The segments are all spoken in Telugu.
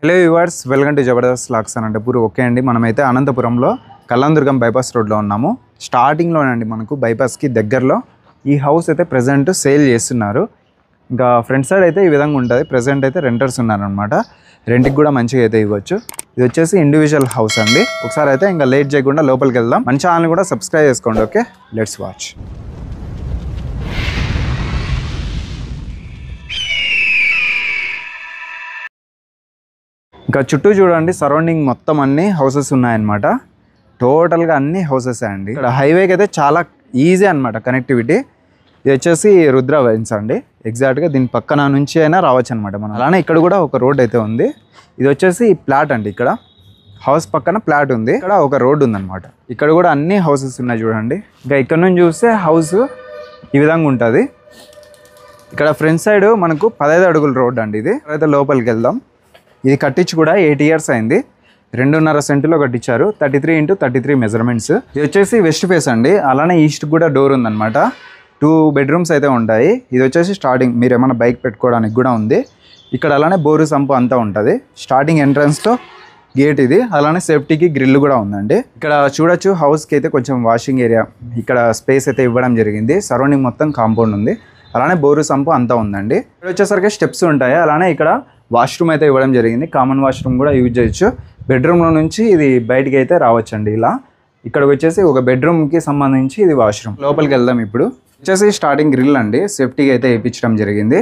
Hello viewers, welcome to Jabardasth vlogs Anantapur. Okay అండి, మనమైతే అనంతపురంలో కళ్యాణదుర్గం బైపాస్ రోడ్లో ఉన్నాము. స్టార్టింగ్లోనండి మనకు బైపాస్కి దగ్గరలో ఈ హౌస్ అయితే ప్రజెంట్ సేల్ చేస్తున్నారు. ఇంకా ఫ్రంట్ సైడ్ అయితే ఈ విధంగా ఉంటుంది. ప్రజెంట్ అయితే రెంటర్స్ ఉన్నారనమాట. రెంట్కి కూడా మంచిగా అయితే ఇవ్వచ్చు. ఇది వచ్చేసి ఇండివిజువల్ హౌస్ అండి. ఒకసారి అయితే ఇంకా లేట్ చేయకుండా లోపలికి వెళ్దాం. మన ఛానల్ కూడా సబ్స్క్రైబ్ చేసుకోండి. Okay, let's watch. ఇంకా చుట్టూ చూడండి, సరౌండింగ్ మొత్తం అన్ని హౌసెస్ ఉన్నాయన్నమాట. టోటల్గా అన్ని హౌసెస్ అండి. ఇక్కడ హైవేకి అయితే చాలా ఈజీ అనమాట కనెక్టివిటీ. ఇది వచ్చేసి రుద్ర వైన్స్ అండి. ఎగ్జాక్ట్గా దీని పక్కన నుంచి అయినా రావచ్చు అనమాట మనం. అలానే ఇక్కడ కూడా ఒక రోడ్ అయితే ఉంది. ఇది వచ్చేసి ప్లాట్ అండి. ఇక్కడ హౌస్ పక్కన ప్లాట్ ఉంది. ఇక్కడ ఒక రోడ్ ఉందన్నమాట. ఇక్కడ కూడా అన్ని హౌసెస్ ఉన్నాయి చూడండి. ఇంకా ఇక్కడ నుంచి చూస్తే హౌస్ ఈ విధంగా ఉంటుంది. ఇక్కడ ఫ్రంట్ సైడ్ మనకు 15 అడుగుల రోడ్ అండి. ఇది అయితే లోపలికి వెళ్దాం. ఇది కట్టించి కూడా 8 ఇయర్స్ అయింది. 2.5 సెంటులో కట్టించారు. 33x33 measurements. ఇది వచ్చేసి వెస్ట్ ఫేస్ అండి. అలానే ఈస్ట్ కూడా డోర్ ఉందన్నమాట. 2 బెడ్రూమ్స్ అయితే ఉంటాయి. ఇది వచ్చేసి స్టార్టింగ్ మీరు ఏమైనా బైక్ పెట్టుకోవడానికి కూడా ఉంది. ఇక్కడ అలానే బోరు సంపు అంతా ఉంటుంది. స్టార్టింగ్ ఎంట్రన్స్తో గేట్ ఇది. అలానే సేఫ్టీకి గ్రిల్ కూడా ఉందండి. ఇక్కడ చూడొచ్చు, హౌస్కి అయితే కొంచెం వాషింగ్ ఏరియా ఇక్కడ స్పేస్ అయితే ఇవ్వడం జరిగింది. సరౌండింగ్ మొత్తం కాంపౌండ్ ఉంది. అలానే బోరు సంపు అంతా ఉందండి. ఇక్కడ వచ్చేసరికి స్టెప్స్ ఉంటాయి. అలానే ఇక్కడ వాష్రూమ్ అయితే ఇవ్వడం జరిగింది. కామన్ వాష్రూమ్ కూడా యూజ్ చేయొచ్చు. బెడ్రూమ్లో నుంచి ఇది బయటికి అయితే రావచ్చండి. ఇలా ఇక్కడికి వచ్చేసి ఒక బెడ్రూమ్కి సంబంధించి ఇది వాష్రూమ్. లోపలికి వెళ్దాం. ఇప్పుడు వచ్చేసి స్టార్టింగ్ గ్రిల్ అండి. సేఫ్టీకి అయితే వేయించడం జరిగింది.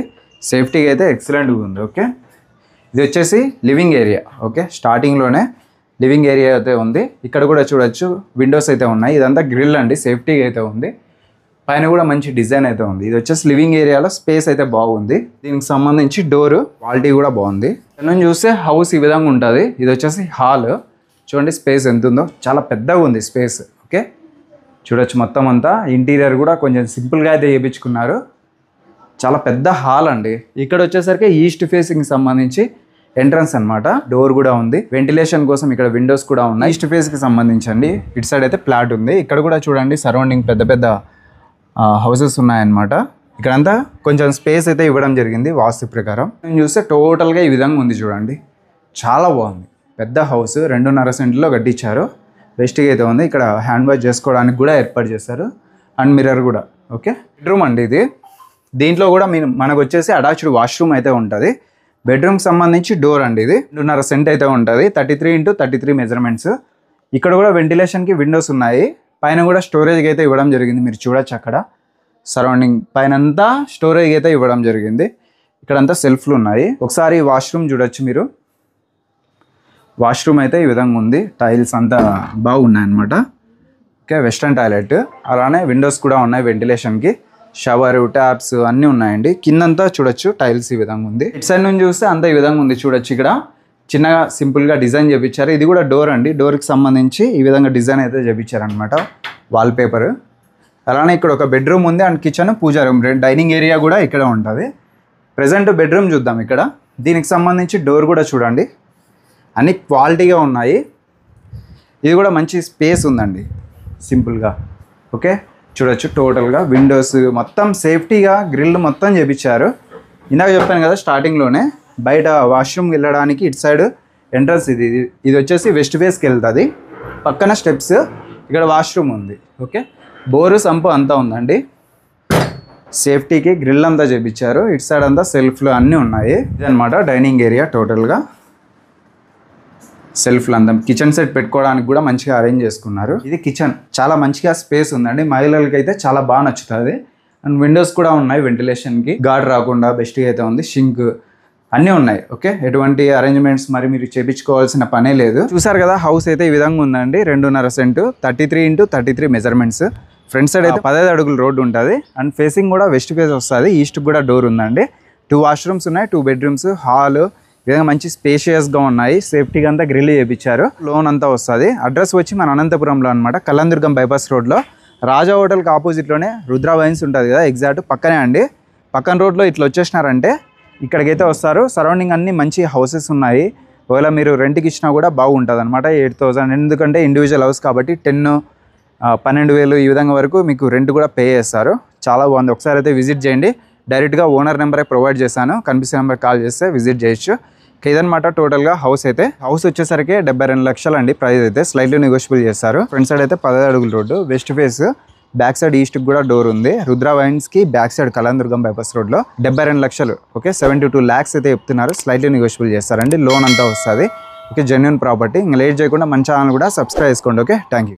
సేఫ్టీకి అయితే ఎక్సలెంట్గా ఉంది. ఓకే, ఇది వచ్చేసి లివింగ్ ఏరియా. ఓకే, స్టార్టింగ్లోనే లివింగ్ ఏరియా అయితే ఉంది. ఇక్కడ కూడా చూడొచ్చు, విండోస్ అయితే ఉన్నాయి. ఇదంతా గ్రిల్ అండి. సేఫ్టీకి అయితే ఉంది. పైన కూడా మంచి డిజైన్ అయితే ఉంది. ఇది వచ్చేసి లివింగ్ ఏరియాలో స్పేస్ అయితే బాగుంది. దీనికి సంబంధించి డోర్ క్వాలిటీ కూడా బాగుంది. ఇక్కడ నుంచి చూస్తే హౌస్ ఈ విధంగా ఉంటుంది. ఇది వచ్చేసి హాల్. చూడండి స్పేస్ ఎంత ఉందో, చాలా పెద్దగా ఉంది స్పేస్. ఓకే, చూడొచ్చు మొత్తం అంతా. ఇంటీరియర్ కూడా కొంచెం సింపుల్గా అయితే చేయించుకున్నారు. చాలా పెద్ద హాల్ అండి. ఇక్కడ వచ్చేసరికి ఈస్ట్ ఫేసింగ్ సంబంధించి ఎంట్రన్స్ అనమాట. డోర్ కూడా ఉంది. వెంటిలేషన్ కోసం ఇక్కడ విండోస్ కూడా ఉన్నాయి. ఈస్ట్ ఫేస్కి సంబంధించండి. ఇటు సైడ్ అయితే ఫ్లాట్ ఉంది. ఇక్కడ కూడా చూడండి, సరౌండింగ్ పెద్ద పెద్ద హౌసెస్ ఉన్నాయన్నమాట. ఇక్కడంతా కొంచెం స్పేస్ అయితే ఇవ్వడం జరిగింది వాస్తు ప్రకారం. నేను చూస్తే టోటల్గా ఈ విధంగా ఉంది చూడండి. చాలా బాగుంది. పెద్ద హౌస్ 2.5 సెంట్లో కట్టించారు. వెస్ట్గా అయితే ఉంది. ఇక్కడ హ్యాండ్ వాష్ చేసుకోవడానికి కూడా ఏర్పాటు చేశారు. అండ్ మిర్రర్ కూడా. ఓకే, బెడ్రూమ్ అండి ఇది. దీంట్లో కూడా మనకు వచ్చేసి అటాచ్డ్ వాష్రూమ్ అయితే ఉంటుంది. బెడ్రూమ్కి సంబంధించి డోర్ అండి. ఇది 2.5 సెంట్ అయితే ఉంటుంది. 33x33 measurements. ఇక్కడ కూడా వెంటిలేషన్కి విండోస్ ఉన్నాయి. పైన కూడా స్టోరేజ్కి అయితే ఇవ్వడం జరిగింది. మీరు చూడొచ్చు, అక్కడ సరౌండింగ్ పైన అంతా స్టోరేజ్ అయితే ఇవ్వడం జరిగింది. ఇక్కడంతా సెల్ఫ్లు ఉన్నాయి. ఒకసారి వాష్రూమ్ చూడొచ్చు మీరు. వాష్రూమ్ అయితే ఈ విధంగా ఉంది. టైల్స్ అంతా బాగున్నాయి అన్నమాట. Okay, western toilet. అలానే విండోస్ కూడా ఉన్నాయి వెంటిలేషన్కి. షవర్, ట్యాప్స్ అన్నీ ఉన్నాయండి. కిందంతా చూడొచ్చు, టైల్స్ ఈ విధంగా ఉంది. ఇటు సైడ్ నుంచి చూస్తే అంతా ఈ విధంగా ఉంది. చూడొచ్చు, ఇక్కడ చిన్నగా సింపుల్గా డిజైన్ చేయించారు. ఇది కూడా డోర్ అండి. డోర్కి సంబంధించి ఈ విధంగా డిజైన్ అయితే చేయించారు అనమాట. వాల్పేపర్. అలానే ఇక్కడ ఒక బెడ్రూమ్ ఉంది. And kitchen, pooja room, dining area కూడా ఇక్కడ ఉంటుంది. ప్రజెంట్ బెడ్రూమ్ చూద్దాం. ఇక్కడ దీనికి సంబంధించి డోర్ కూడా చూడండి, అన్ని క్వాలిటీగా ఉన్నాయి. ఇది కూడా మంచి స్పేస్ ఉందండి సింపుల్గా. ఓకే, చూడొచ్చు టోటల్గా విండోస్ మొత్తం సేఫ్టీగా గ్రిల్ మొత్తం చేయించారు. ఇందాక చెప్పాను కదా స్టార్టింగ్లోనే, బయట వాష్రూమ్కి వెళ్ళడానికి ఇటు సైడ్ ఎంట్రన్స్ ఇది. ఇది వచ్చేసి వెస్ట్ ఫేస్కి వెళ్తుంది. పక్కన స్టెప్స్, ఇక్కడ వాష్రూమ్ ఉంది. ఓకే, బోరు సంపు అంతా ఉందండి. సేఫ్టీకి గ్రిల్ అంతా చేయించారు. ఇటు సైడ్ అంతా సెల్ఫ్లు అన్నీ ఉన్నాయి. ఇదనమాట డైనింగ్ ఏరియా. టోటల్గా సెల్ఫ్లు అంతా. కిచెన్ సెట్ పెట్టుకోవడానికి కూడా మంచిగా అరేంజ్ చేసుకున్నారు. ఇది కిచెన్. చాలా మంచిగా స్పేస్ ఉందండి. మహిళలకి అయితే చాలా బాగా నచ్చుతుంది. అండ్ విండోస్ కూడా ఉన్నాయి వెంటిలేషన్కి. గాడ్ రాకుండా బెస్ట్గా అయితే ఉంది. షింక్ అన్నీ ఉన్నాయి. ఓకే, ఎటువంటి అరేంజ్మెంట్స్ మరి మీరు చేయించుకోవాల్సిన పనే లేదు. చూసారు కదా, హౌస్ అయితే ఈ విధంగా ఉందండి. 2.5 scent, 33x33 measurements. Front side అయితే 15 అడుగుల రోడ్డు ఉంటుంది. అండ్ ఫేసింగ్ కూడా వెస్ట్ ఫేస్ వస్తుంది. ఈస్ట్ కూడా డోర్ ఉందండి. 2 వాష్రూమ్స్ ఉన్నాయి. 2 బెడ్రూమ్స్, హాల్. ఈ విధంగా మంచి స్పేషియస్గా ఉన్నాయి. సేఫ్టీగా అంతా గ్రిల్ చేయించారు. లోన్ అంతా వస్తుంది. అడ్రస్ వచ్చి మన అనంతపురంలో అనమాట. కళ్యాణదుర్గం బైపాస్ రోడ్లో రాజా హోటల్కి ఆపోజిట్లోనే రుద్ర వైన్స్ ఉంటుంది కదా, ఎగ్జాక్ట్ పక్కనే అండి. పక్కన రోడ్లో ఇట్లా వచ్చేసినారంటే ఇక్కడికైతే వస్తారు. సరౌండింగ్ అన్ని మంచి హౌసెస్ ఉన్నాయి. ఒకవేళ మీరు రెంట్కి ఇచ్చినా కూడా బాగుంటుంది అనమాట. 8,000. ఎందుకంటే ఇండివిజువల్ హౌస్ కాబట్టి 10-12,000 ఈ విధంగా వరకు మీకు రెంట్ కూడా పే చేస్తారు. చాలా బాగుంది. ఒకసారి అయితే విజిట్ చేయండి. డైరెక్ట్గా ఓనర్ నెంబరే ప్రొవైడ్ చేశాను. కనిపిస్తే నెంబర్ కాల్ చేస్తే విజిట్ చేయొచ్చు. ఇదనమాట టోటల్గా హౌస్ అయితే. హౌస్ వచ్చేసరికి 72 లక్షలు అండి ప్రైస్ అయితే. స్లైట్లీ నెగోషియబుల్ చేస్తారు. ఫ్రంట్ సైడ్ అయితే 15 అడుగుల road, west face, back side east కూడా డోర్ ఉంది. రుద్ర వైన్స్ కి బ్యాక్ సైడ్ కళాందుర్గం బైపాస్ రోడ్ లో 72 లక్షలు. ఓకే, 72 lakhs అయితే చెప్తున్నారు. స్లైట్లీ నెగోషియబుల్ చేస్తారండి. లోన్ అంతా వస్తుంది. Okay, genuine property. ఇంకా లేట్ చేయకుండా మన ఛానల్ కూడా సబ్స్క్రైబ్ చేసుకోండి. Okay, thank you.